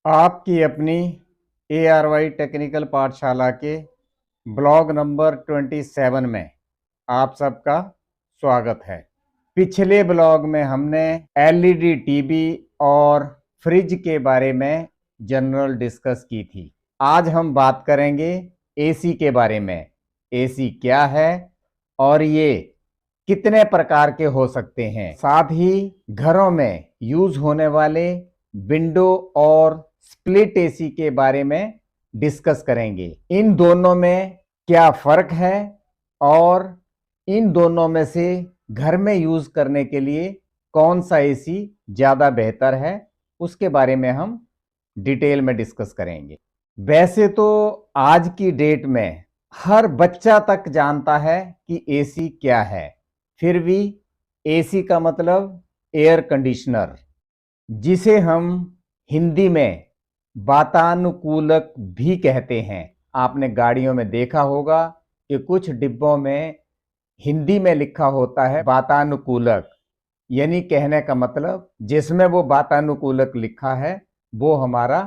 आपकी अपनी ARY technical पाठशाला के ब्लॉग नंबर 27 में आप सबका स्वागत है। पिछले ब्लॉग में हमने LED टीवी और फ्रिज के बारे में जनरल डिस्कस की थी। आज हम बात करेंगे AC के बारे में। AC क्या है और ये कितने प्रकार के हो सकते हैं, साथ ही घरों में यूज होने वाले विंडो और स्प्लिट एसी के बारे में डिस्कस करेंगे। इन दोनों में क्या फर्क है और इन दोनों में से घर में यूज करने के लिए कौन सा एसी ज्यादा बेहतर है, उसके बारे में हम डिटेल में डिस्कस करेंगे। वैसे तो आज की डेट में हर बच्चा तक जानता है कि एसी क्या है, फिर भी एसी का मतलब एयर कंडीशनर, जिसे हम हिंदी में वातानुकूलक भी कहते हैं। आपने गाड़ियों में देखा होगा कि कुछ डिब्बों में हिंदी में लिखा होता है वातानुकूलक, यानी कहने का मतलब जिसमें वो वातानुकूलक लिखा है वो हमारा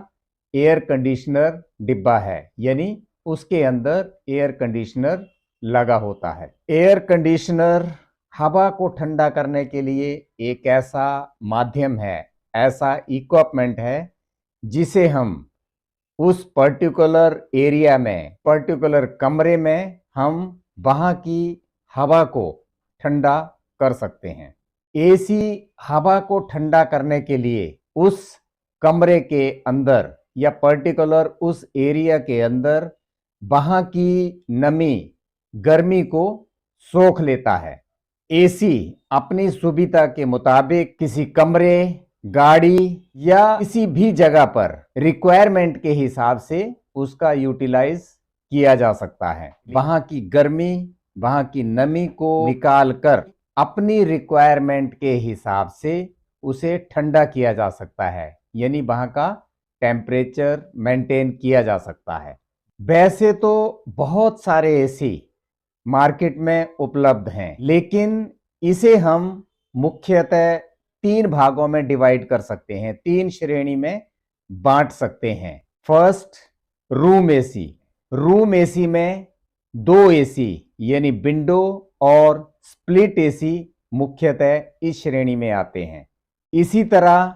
एयर कंडीशनर डिब्बा है, यानी उसके अंदर एयर कंडीशनर लगा होता है। एयर कंडीशनर हवा को ठंडा करने के लिए एक ऐसा माध्यम है, ऐसा इक्विपमेंट है जिसे हम उस पर्टिकुलर एरिया में, पर्टिकुलर कमरे में हम वहां की हवा को ठंडा कर सकते हैं। एसी हवा को ठंडा करने के लिए उस कमरे के अंदर या पर्टिकुलर उस एरिया के अंदर वहां की नमी, गर्मी को सोख लेता है। एसी अपनी सुविधा के मुताबिक किसी कमरे, गाड़ी या किसी भी जगह पर रिक्वायरमेंट के हिसाब से उसका यूटिलाइज किया जा सकता है। वहां की गर्मी, वहां की नमी को निकाल कर अपनी रिक्वायरमेंट के हिसाब से उसे ठंडा किया जा सकता है, यानी वहां का टेम्परेचर मेंटेन किया जा सकता है। वैसे तो बहुत सारे एसी मार्केट में उपलब्ध हैं, लेकिन इसे हम मुख्यतः 3 भागों में डिवाइड कर सकते हैं, 3 श्रेणी में बांट सकते हैं। First, room AC. Room AC में 2 एसी यानी विंडो और स्प्लिट एसी मुख्यतः इस श्रेणी में आते हैं। इसी तरह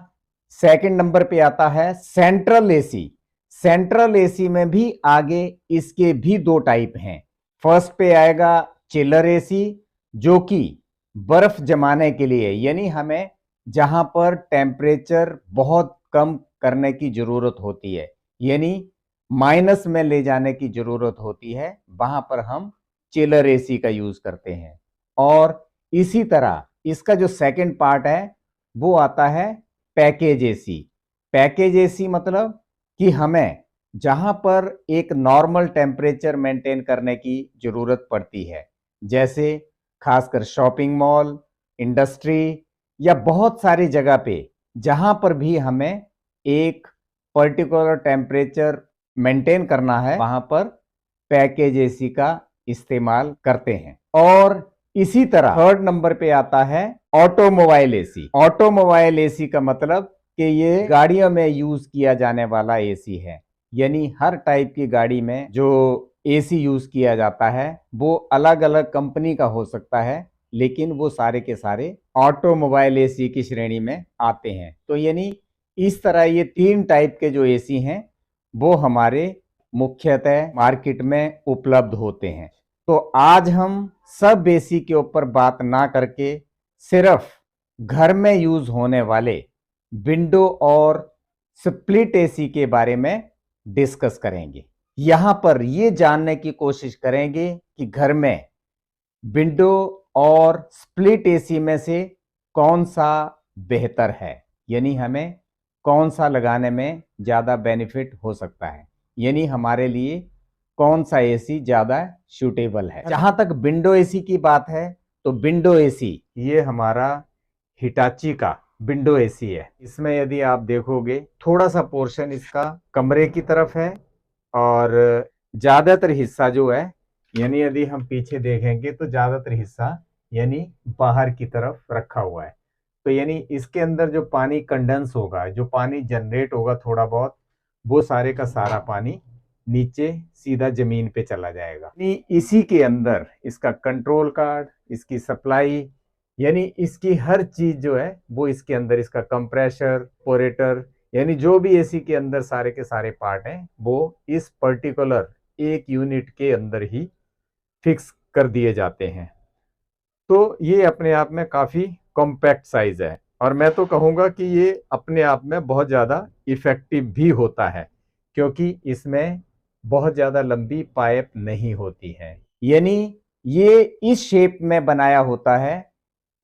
सेकंड नंबर पे आता है सेंट्रल एसी। सेंट्रल एसी में भी आगे इसके भी 2 टाइप हैं। फर्स्ट पे आएगा चिलर एसी, जो कि बर्फ जमाने के लिए, यानी हमें जहां पर टेम्परेचर बहुत कम करने की जरूरत होती है, यानी माइनस में ले जाने की जरूरत होती है, वहां पर हम चिलर एसी का यूज करते हैं। और इसी तरह इसका जो सेकंड पार्ट है वो आता है पैकेज एसी। पैकेज एसी मतलब कि हमें जहां पर एक नॉर्मल टेम्परेचर मेंटेन करने की जरूरत पड़ती है, जैसे खासकर शॉपिंग मॉल, इंडस्ट्री या बहुत सारी जगह पे जहां पर भी हमें एक पर्टिकुलर टेम्परेचर मेंटेन करना है, वहां पर पैकेज एसी का इस्तेमाल करते हैं। और इसी तरह थर्ड नंबर पे आता है ऑटोमोबाइल एसी। ऑटोमोबाइल एसी का मतलब कि ये गाड़ियों में यूज किया जाने वाला एसी है, यानी हर टाइप की गाड़ी में जो एसी यूज किया जाता है वो अलग अलग कंपनी का हो सकता है, लेकिन वो सारे के सारे ऑटोमोबाइल एसी की श्रेणी में आते हैं। तो यानी इस तरह ये 3 टाइप के जो एसी हैं वो हमारे मुख्यतः मार्केट में उपलब्ध होते हैं। तो आज हम सब एसी के ऊपर बात ना करके सिर्फ घर में यूज होने वाले विंडो और स्प्लिट एसी के बारे में डिस्कस करेंगे। यहां पर यह जानने की कोशिश करेंगे कि घर में विंडो और स्प्लिट एसी में से कौन सा बेहतर है, यानी हमें कौन सा लगाने में ज्यादा बेनिफिट हो सकता है, यानी हमारे लिए कौन सा एसी ज्यादा सूटेबल है। जहां तक विंडो एसी की बात है तो विंडो एसी ये हमारा हिटाची का विंडो एसी है। इसमें यदि आप देखोगे थोड़ा सा पोर्शन इसका कमरे की तरफ है और ज्यादातर हिस्सा जो है, यानी यदि हम पीछे देखेंगे तो ज्यादातर हिस्सा यानी बाहर की तरफ रखा हुआ है। तो यानी इसके अंदर जो पानी कंडेंस होगा, जो पानी जनरेट होगा थोड़ा बहुत, वो सारे का सारा पानी नीचे सीधा जमीन पे चला जाएगा। इसी के अंदर इसका कंट्रोल कार्ड, इसकी सप्लाई, यानी इसकी हर चीज जो है वो इसके अंदर, इसका कंप्रेशर, पोरेटर, यानी जो भी एसी के अंदर सारे के सारे पार्ट हैं वो इस पर्टिकुलर एक यूनिट के अंदर ही फिक्स कर दिए जाते हैं। तो ये अपने आप में काफी कॉम्पैक्ट साइज है और मैं तो कहूँगा कि ये अपने आप में बहुत ज़्यादा इफेक्टिव भी होता है, क्योंकि इसमें बहुत ज़्यादा लंबी पाइप नहीं होती है। यानी ये इस शेप में बनाया होता है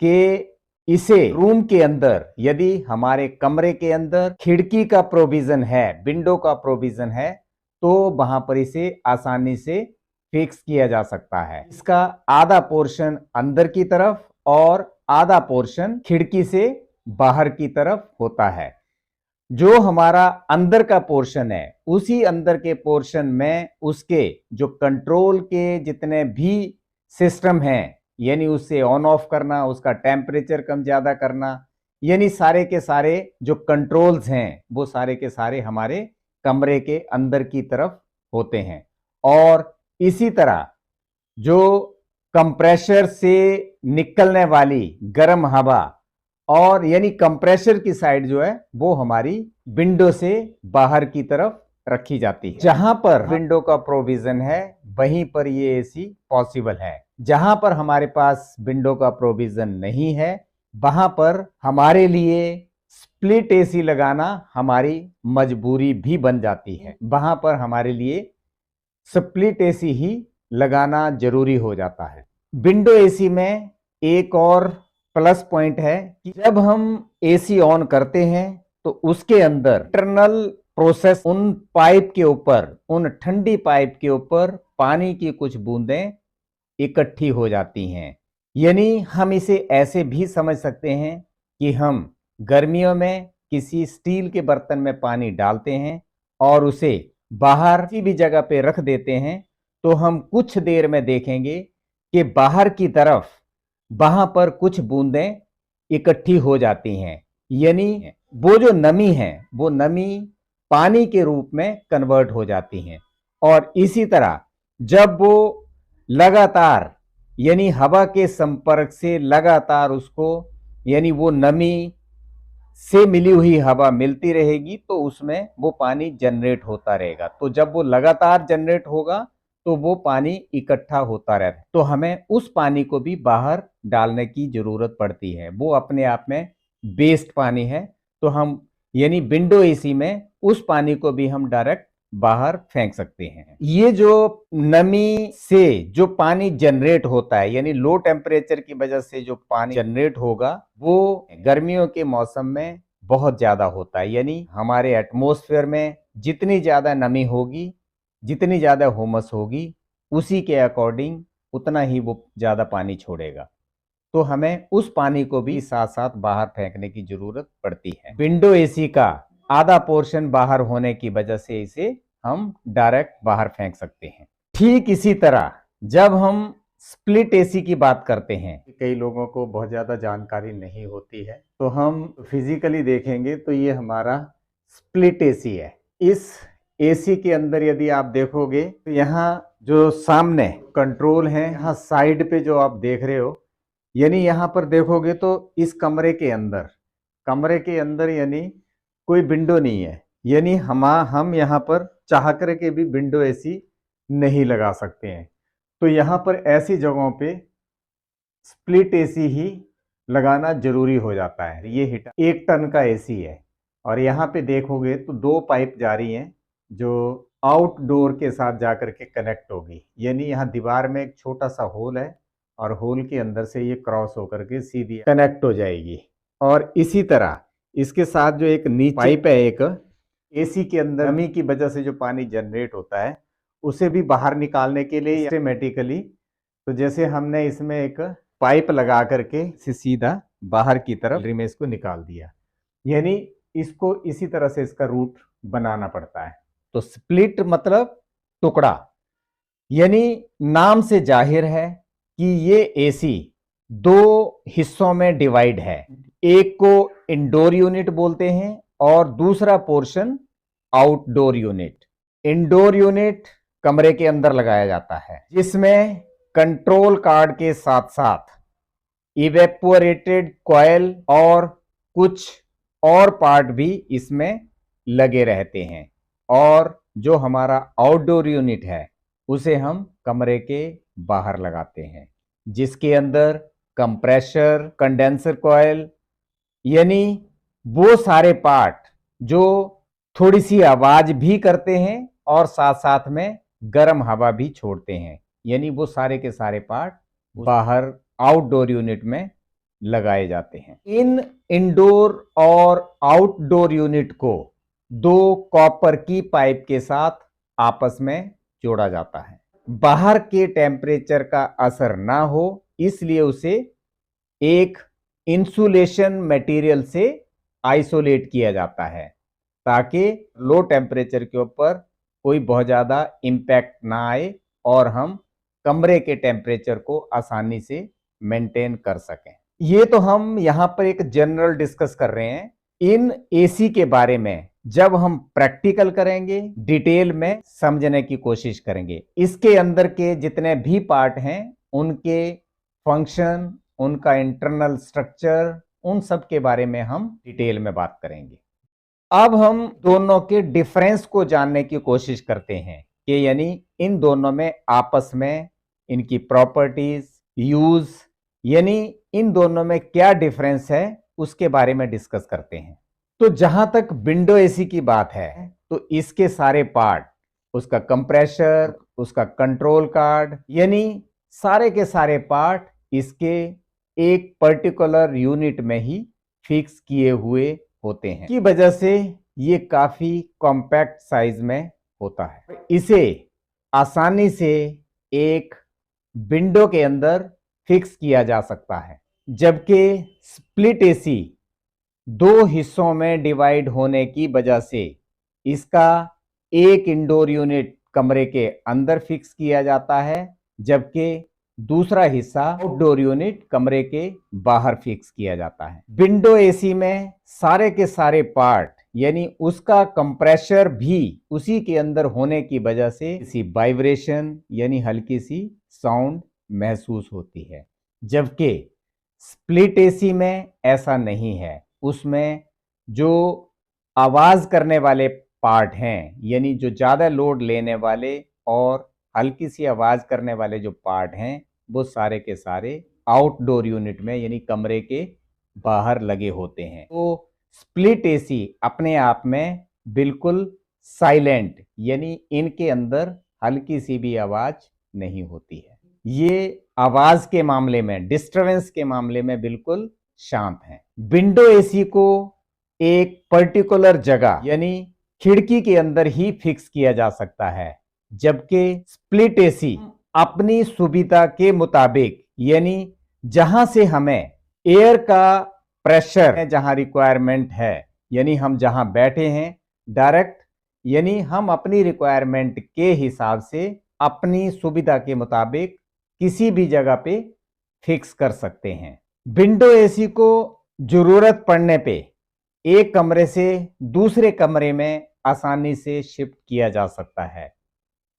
कि इसे रूम के अंदर, यदि हमारे कमरे के अंदर खिड़की का प्रोविजन है, विंडो का प्रोविजन है, तो वहां पर इसे आसानी से फिक्स किया जा सकता है। इसका आधा पोर्शन अंदर की तरफ और आधा पोर्शन खिड़की से बाहर की तरफ होता है। जो हमारा अंदर का पोर्शन है, उसी अंदर के पोर्शन में उसके जो कंट्रोल के जितने भी सिस्टम हैं, यानी उससे ऑन ऑफ करना, उसका टेम्परेचर कम ज्यादा करना, यानी सारे के सारे जो कंट्रोल्स हैं वो सारे के सारे हमारे कमरे के अंदर की तरफ होते हैं। और इसी तरह जो कंप्रेसर से निकलने वाली गर्म हवा, और यानी कंप्रेसर की साइड जो है वो हमारी विंडो से बाहर की तरफ रखी जाती है। जहां पर विंडो का प्रोविजन है वहीं पर ये एसी पॉसिबल है। जहां पर हमारे पास विंडो का प्रोविजन नहीं है वहां पर हमारे लिए स्प्लिट एसी लगाना हमारी मजबूरी भी बन जाती है। वहां पर हमारे लिए स्प्लिट एसी ही लगाना जरूरी हो जाता है। विंडो एसी में एक और प्लस पॉइंट है कि जब हम एसी ऑन करते हैं तो उसके अंदर इंटरनल प्रोसेस, उन पाइप के ऊपर, उन ठंडी पाइप के ऊपर पानी की कुछ बूंदें इकट्ठी हो जाती हैं। यानी हम इसे ऐसे भी समझ सकते हैं कि हम गर्मियों में किसी स्टील के बर्तन में पानी डालते हैं और उसे बाहर किसी भी जगह पे रख देते हैं, तो हम कुछ देर में देखेंगे कि बाहर की तरफ वहां पर कुछ बूंदें इकट्ठी हो जाती हैं। यानी वो जो नमी है वो नमी पानी के रूप में कन्वर्ट हो जाती हैं। और इसी तरह जब वो लगातार, यानी हवा के संपर्क से लगातार उसको, यानी वो नमी से मिली हुई हवा मिलती रहेगी तो उसमें वो पानी जनरेट होता रहेगा। तो जब वो लगातार जनरेट होगा तो वो पानी इकट्ठा होता रहता है, तो हमें उस पानी को भी बाहर डालने की जरूरत पड़ती है। वो अपने आप में वेस्ट पानी है, तो हम यानी विंडो एसी में उस पानी को भी हम डायरेक्ट बाहर फेंक सकते हैं। ये जो नमी से जो पानी जनरेट होता है, यानी लो टेम्परेचर की वजह से जो पानी जनरेट होगा वो गर्मियों के मौसम में बहुत ज्यादा होता है। यानी हमारे एटमॉस्फेयर में जितनी ज्यादा नमी होगी, जितनी ज्यादा ह्यूमस होगी, उसी के अकॉर्डिंग उतना ही वो ज्यादा पानी छोड़ेगा। तो हमें उस पानी को भी साथ साथ बाहर फेंकने की जरूरत पड़ती है। विंडो एसी का आधा पोर्शन बाहर होने की वजह से इसे हम डायरेक्ट बाहर फेंक सकते हैं। ठीक इसी तरह जब हम स्प्लिट एसी की बात करते हैं, कई लोगों को बहुत ज्यादा जानकारी नहीं होती है, तो हम फिजिकली देखेंगे तो ये हमारा स्प्लिट एसी है। इस एसी के अंदर यदि आप देखोगे तो यहाँ जो सामने कंट्रोल है, यहाँ साइड पे जो आप देख रहे हो, यानी यहाँ पर देखोगे तो इस कमरे के अंदर यानी कोई विंडो नहीं है। यानी हम यहाँ पर चाह कर के भी विंडो एसी नहीं लगा सकते हैं। तो यहाँ पर ऐसी जगहों पे स्प्लिट एसी ही लगाना जरूरी हो जाता है। ये हीटर 1 टन का एसी है और यहाँ पे देखोगे तो 2 पाइप जा रही हैं जो आउटडोर के साथ जाकर के कनेक्ट होगी। यानी यहाँ दीवार में एक छोटा सा होल है और होल के अंदर से ये क्रॉस होकर के सीधी कनेक्ट हो जाएगी। और इसी तरह इसके साथ जो एक नीचे पाइप है, एक एसी के अंदर नमी की वजह से जो पानी जनरेट होता है उसे भी बाहर निकालने के लिए सिस्टेमेटिकली, तो जैसे हमने इसमें एक पाइप लगा करके इसे सीधा बाहर की तरफ में इसको निकाल दिया, यानी इसको इसी तरह से इसका रूट बनाना पड़ता है। तो स्प्लिट मतलब टुकड़ा, यानी नाम से जाहिर है कि ये एसी 2 हिस्सों में डिवाइड है। एक को इंडोर यूनिट बोलते हैं और दूसरा portion outdoor unit. Indoor unit कमरे के अंदर लगाया जाता है, जिसमें कंट्रोल कार्ड के साथ साथ इवेपोरेटेड कॉइल और कुछ और पार्ट भी इसमें लगे रहते हैं। और जो हमारा आउटडोर यूनिट है उसे हम कमरे के बाहर लगाते हैं, जिसके अंदर कंप्रेसर, कंडेंसर कॉइल, यानी वो सारे पार्ट जो थोड़ी सी आवाज भी करते हैं और साथ साथ में गर्म हवा भी छोड़ते हैं, यानी वो सारे के सारे पार्ट बाहर आउटडोर यूनिट में लगाए जाते हैं। इन इंडोर और आउटडोर यूनिट को दो कॉपर की पाइप के साथ आपस में जोड़ा जाता है। बाहर के टेम्परेचर का असर ना हो इसलिए उसे एक इंसुलेशन मटेरियल से आइसोलेट किया जाता है, ताकि लो टेम्परेचर के ऊपर कोई बहुत ज़्यादा इम्पैक्ट ना आए और हम कमरे के टेम्परेचर को आसानी से मेंटेन कर सकें। ये तो हम यहाँ पर एक जनरल डिस्कस कर रहे हैं। इन एसी के बारे में जब हम प्रैक्टिकल करेंगे, डिटेल में समझने की कोशिश करेंगे। इसके अंदर के जितने भी पार्ट हैं उनके फंक्शन, उनका इंटरनल स्ट्रक्चर, उन सब के बारे में हम डिटेल में बात करेंगे। अब हम दोनों के डिफरेंस को जानने की कोशिश करते हैं कि यानी इन दोनों में आपस में इनकी प्रॉपर्टीज, यूज, यानी इन दोनों में क्या डिफरेंस है उसके बारे में डिस्कस करते हैं। तो जहां तक विंडो एसी की बात है तो इसके सारे पार्ट, उसका कंप्रेसर, उसका कंट्रोल कार्ड, यानी सारे के सारे पार्ट इसके एक पर्टिकुलर यूनिट में ही फिक्स किए हुए होते हैं, की वजह से ये काफी कॉम्पैक्ट साइज में होता है। इसे आसानी से एक विंडो के अंदर फिक्स किया जा सकता है, जबकि स्प्लिट एसी दो हिस्सों में डिवाइड होने की वजह से इसका एक इंडोर यूनिट कमरे के अंदर फिक्स किया जाता है, जबकि दूसरा हिस्सा आउटडोर यूनिट कमरे के बाहर फिक्स किया जाता है। विंडो एसी में सारे के सारे पार्ट, यानी उसका कंप्रेसर भी उसी के अंदर होने की वजह से किसी वाइब्रेशन यानी हल्की सी साउंड महसूस होती है, जबकि स्प्लिट एसी में ऐसा नहीं है। उसमें जो आवाज करने वाले पार्ट हैं, यानी जो ज्यादा लोड लेने वाले और हल्की सी आवाज करने वाले जो पार्ट हैं, वो सारे के सारे आउटडोर यूनिट में यानी कमरे के बाहर लगे होते हैं। तो स्प्लिट एसी अपने आप में बिल्कुल साइलेंट, यानी इनके अंदर हल्की सी भी आवाज नहीं होती है। ये आवाज के मामले में, डिस्टरबेंस के मामले में बिल्कुल शांत है। विंडो एसी को एक पर्टिकुलर जगह यानी खिड़की के अंदर ही फिक्स किया जा सकता है, जबकि स्प्लिट एसी अपनी सुविधा के मुताबिक, यानी जहां से हमें एयर का प्रेशर जहां रिक्वायरमेंट है, यानी हम जहां बैठे हैं डायरेक्ट, यानी हम अपनी रिक्वायरमेंट के हिसाब से अपनी सुविधा के मुताबिक किसी भी जगह पे फिक्स कर सकते हैं। विंडो एसी को जरूरत पड़ने पे एक कमरे से दूसरे कमरे में आसानी से शिफ्ट किया जा सकता है,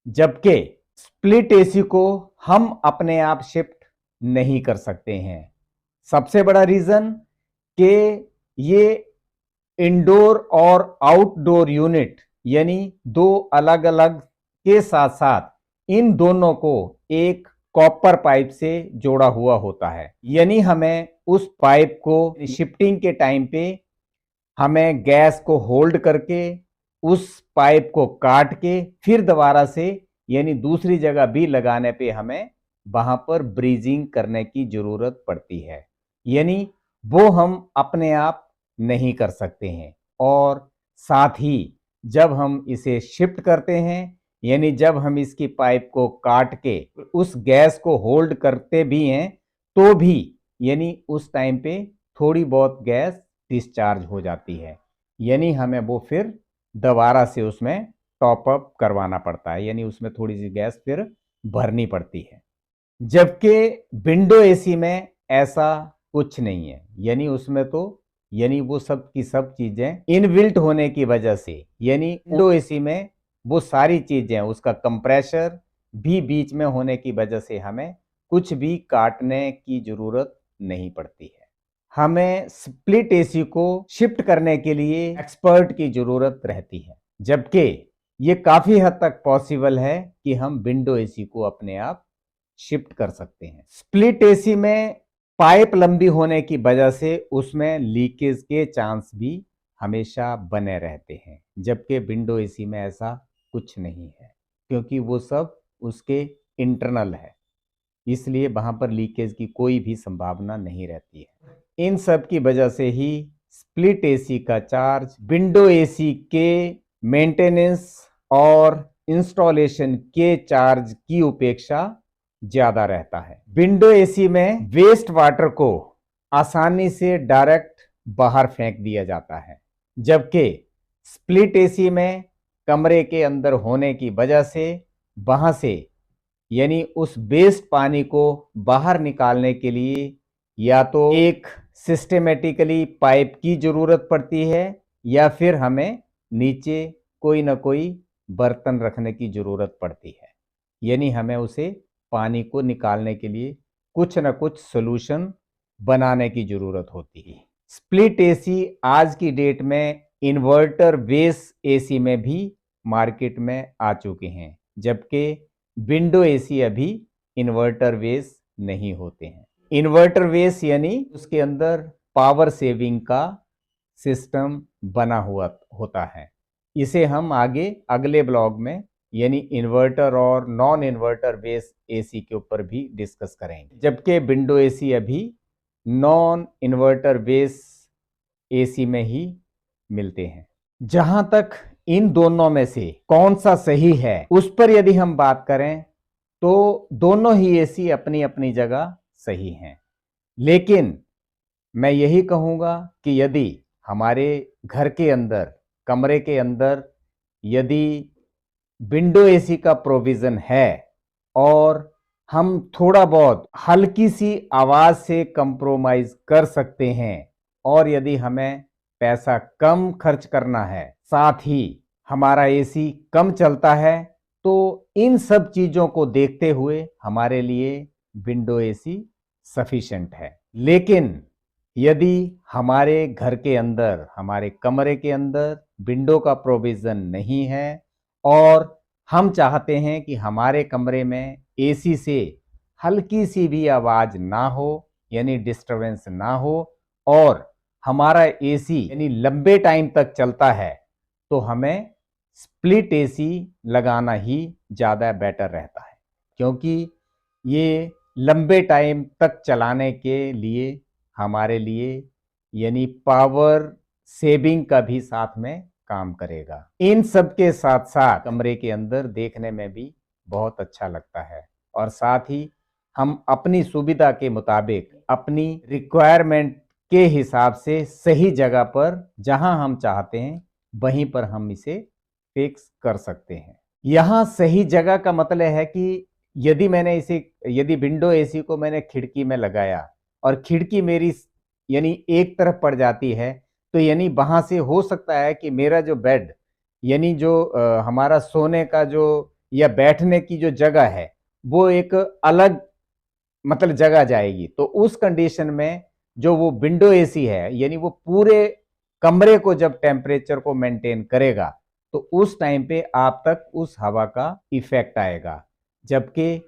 जबकि स्प्लिट एसी को हम अपने आप शिफ्ट नहीं कर सकते हैं। सबसे बड़ा रीजन कि ये इंडोर और आउटडोर यूनिट यानी दो अलग अलग के साथ साथ इन दोनों को एक कॉपर पाइप से जोड़ा हुआ होता है, यानी हमें उस पाइप को शिफ्टिंग के टाइम पे हमें गैस को होल्ड करके उस पाइप को काट के फिर दोबारा से यानी दूसरी जगह भी लगाने पे हमें वहां पर ब्रीजिंग करने की जरूरत पड़ती है, यानी वो हम अपने आप नहीं कर सकते हैं। और साथ ही जब हम इसे शिफ्ट करते हैं, यानी जब हम इसकी पाइप को काट के उस गैस को होल्ड करते भी हैं तो भी यानी उस टाइम पे थोड़ी बहुत गैस डिस्चार्ज हो जाती है, यानी हमें वो फिर दोबारा से उसमें टॉप अप करवाना पड़ता है, यानी उसमें थोड़ी सी गैस फिर भरनी पड़ती है। जबकि विंडो एसी में ऐसा कुछ नहीं है, यानी उसमें तो यानी वो सब की सब चीजें इनबिल्ट होने की वजह से, यानी विंडो एसी में वो सारी चीजें, उसका कंप्रेसर भी बीच में होने की वजह से हमें कुछ भी काटने की जरूरत नहीं पड़ती है। हमें स्प्लिट एसी को शिफ्ट करने के लिए एक्सपर्ट की जरूरत रहती है, जबकि ये काफी हद तक पॉसिबल है कि हम विंडो एसी को अपने आप शिफ्ट कर सकते हैं। स्प्लिट एसी में पाइप लंबी होने की वजह से उसमें लीकेज के चांस भी हमेशा बने रहते हैं, जबकि विंडो एसी में ऐसा कुछ नहीं है, क्योंकि वो सब उसके इंटरनल है, इसलिए वहां पर लीकेज की कोई भी संभावना नहीं रहती है। इन सब की वजह से ही स्प्लिट एसी का चार्ज विंडो एसी के मेंटेनेंस और इंस्टॉलेशन के चार्ज की उपेक्षा ज्यादा रहता है। विंडो एसी में वेस्ट वाटर को आसानी से डायरेक्ट बाहर फेंक दिया जाता है, जबकि स्प्लिट एसी में कमरे के अंदर होने की वजह से वहां से, यानी उस वेस्ट पानी को बाहर निकालने के लिए या तो एक सिस्टेमेटिकली पाइप की जरूरत पड़ती है या फिर हमें नीचे कोई ना कोई बर्तन रखने की जरूरत पड़ती है, यानी हमें उसे पानी को निकालने के लिए कुछ ना कुछ सोल्यूशन बनाने की जरूरत होती है। स्प्लिट एसी आज की डेट में इन्वर्टर बेस एसी में भी मार्केट में आ चुके हैं, जबकि विंडो एसी अभी इन्वर्टर बेस नहीं होते हैं। इन्वर्टर बेस यानी उसके अंदर पावर सेविंग का सिस्टम बना हुआ होता है। इसे हम आगे अगले ब्लॉग में यानी इन्वर्टर और नॉन इन्वर्टर बेस एसी के ऊपर भी डिस्कस करेंगे, जबकि विंडो एसी अभी नॉन इन्वर्टर बेस एसी में ही मिलते हैं। जहां तक इन दोनों में से कौन सा सही है उस पर यदि हम बात करें तो दोनों ही एसी अपनी अपनी जगह सही हैं, लेकिन मैं यही कहूंगा कि यदि हमारे घर के अंदर, कमरे के अंदर यदि विंडो एसी का प्रोविजन है और हम थोड़ा बहुत हल्की सी आवाज से कंप्रोमाइज कर सकते हैं, और यदि हमें पैसा कम खर्च करना है, साथ ही हमारा एसी कम चलता है, तो इन सब चीजों को देखते हुए हमारे लिए विंडो एसी सफिशिएंट है। लेकिन यदि हमारे घर के अंदर, हमारे कमरे के अंदर विंडो का प्रोविजन नहीं है और हम चाहते हैं कि हमारे कमरे में एसी से हल्की सी भी आवाज ना हो, यानी डिस्टरबेंस ना हो, और हमारा एसी यानी लंबे टाइम तक चलता है, तो हमें स्प्लिट एसी लगाना ही ज़्यादा बेटर रहता है, क्योंकि ये लंबे टाइम तक चलाने के लिए हमारे लिए यानी पावर सेविंग का भी साथ में काम करेगा। इन सब के साथ साथ कमरे के अंदर देखने में भी बहुत अच्छा लगता है, और साथ ही हम अपनी सुविधा के मुताबिक अपनी रिक्वायरमेंट के हिसाब से सही जगह पर जहां हम चाहते हैं वहीं पर हम इसे फिक्स कर सकते हैं। यहां सही जगह का मतलब है कि यदि विंडो एसी को मैंने खिड़की में लगाया और खिड़की मेरी यानी एक तरफ पड़ जाती है, तो यानी वहां से हो सकता है कि मेरा जो बेड यानी जो हमारा सोने का जो या बैठने की जो जगह है वो एक अलग मतलब जगह जाएगी। तो उस कंडीशन में जो वो विंडो एसी है यानी वो पूरे कमरे को जब टेम्परेचर को मेंटेन करेगा, तो उस टाइम पे आप तक उस हवा का इफेक्ट आएगा। जबकि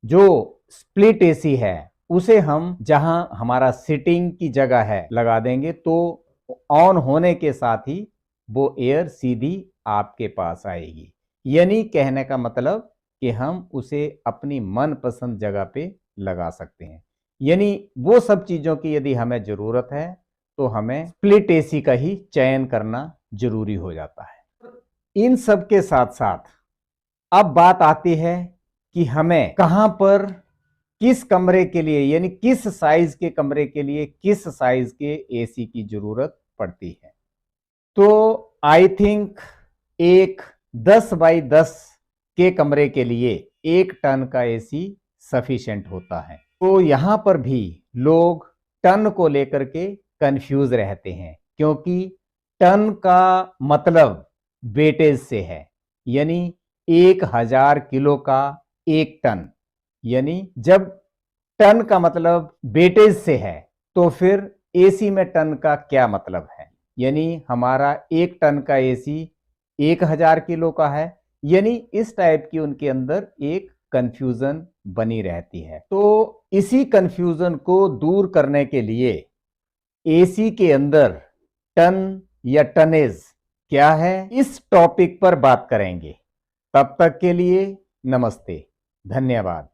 जो स्प्लिट एसी है उसे हम जहां हमारा सिटिंग की जगह है लगा देंगे, तो ऑन होने के साथ ही वो एयर सीधी आपके पास आएगी। यानी कहने का मतलब कि हम उसे अपनी मनपसंद जगह पे लगा सकते हैं। यानी वो सब चीजों की यदि हमें जरूरत है तो हमें स्प्लिट एसी का ही चयन करना जरूरी हो जाता है। इन सब के साथ साथ अब बात आती है कि हमें कहां पर किस कमरे के लिए यानी किस साइज के कमरे के लिए किस साइज के एसी की जरूरत पड़ती है। तो आई थिंक एक 10 बाई 10 के कमरे के लिए 1 टन का एसी सफिशिएंट होता है। तो यहां पर भी लोग टन को लेकर के कंफ्यूज रहते हैं, क्योंकि टन का मतलब वेटेज से है, यानी 1000 किलो का 1 टन। यानी जब टन का मतलब वेटेज से है तो फिर एसी में टन का क्या मतलब है। यानी हमारा 1 टन का एसी 1000 किलो का है, यानी इस टाइप की उनके अंदर एक कंफ्यूजन बनी रहती है। तो इसी कंफ्यूजन को दूर करने के लिए एसी के अंदर टन या टनेज क्या है, इस टॉपिक पर बात करेंगे। तब तक के लिए नमस्ते, धन्यवाद।